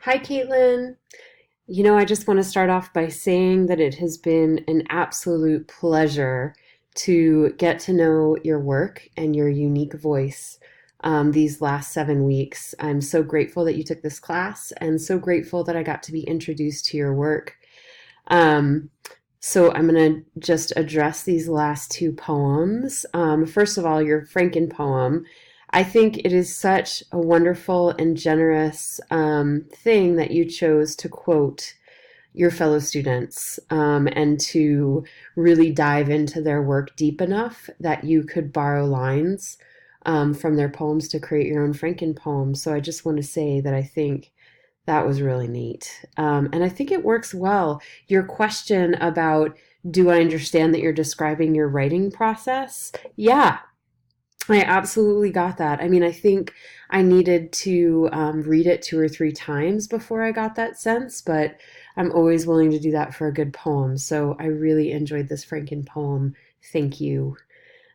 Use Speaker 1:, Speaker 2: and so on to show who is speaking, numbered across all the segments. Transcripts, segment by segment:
Speaker 1: Hi, Katelyn. I just want to start off by saying that it has been an absolute pleasure to get to know your work and your unique voice these last 7 weeks. I'm so grateful that you took this class and so grateful that I got to be introduced to your work. Um, so I'm going to just address these last two poems. First of all, your Franken poem. I think it is such a wonderful and generous thing that you chose to quote your fellow students and to really dive into their work deep enough that you could borrow lines from their poems to create your own Franken poem. So I just want to say that I think that was really neat. And I think it works well. Your question about, do I understand that you're describing your writing process? Yeah, I absolutely got that. I mean, I think I needed to read it 2 or 3 times before I got that sense, but I'm always willing to do that for a good poem. So I really enjoyed this Franken poem. Thank you.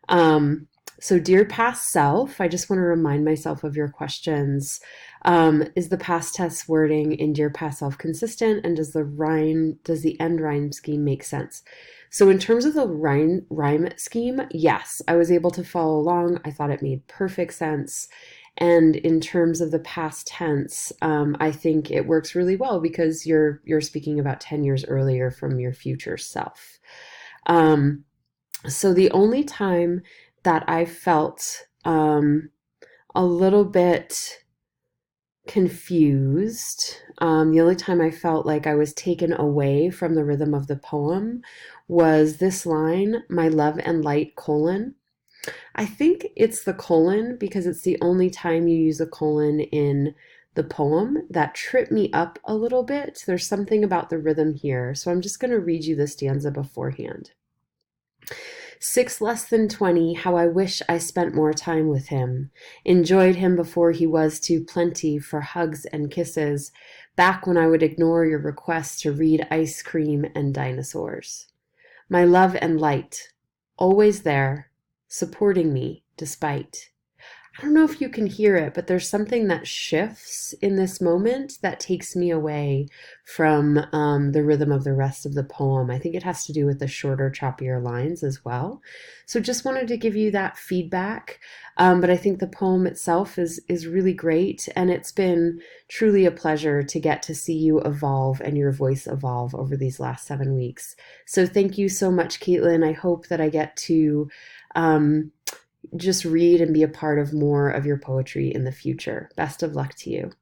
Speaker 1: Um, so, dear past self, I just want to remind myself of your questions. Is the past tense wording in dear past self consistent, and does the end rhyme scheme make sense? So, in terms of the rhyme scheme, yes, I was able to follow along. I thought it made perfect sense. And in terms of the past tense, I think it works really well because you're speaking about 10 years earlier from your future self. Um, so the only time that I felt a little bit confused, the only time I felt like I was taken away from the rhythm of the poem was this line, my love and light, colon. I think it's the colon because it's the only time you use a colon in the poem that tripped me up a little bit. There's something about the rhythm here. So I'm just going to read you the stanza beforehand. 6 less than 20, how I wish I spent more time with him. Enjoyed him before he was too plenty for hugs and kisses, back when I would ignore your request to read ice cream and dinosaurs. My love and light, always there, supporting me despite. I don't know if you can hear it, but there's something that shifts in this moment that takes me away from the rhythm of the rest of the poem. I think it has to do with the shorter, choppier lines as well. So just wanted to give you that feedback. But I think the poem itself is really great, and it's been truly a pleasure to get to see you evolve and your voice evolve over these last 7 weeks. So thank you so much, Katelyn. I hope that I get to um, just read and be a part of more of your poetry in the future. Best of luck to you.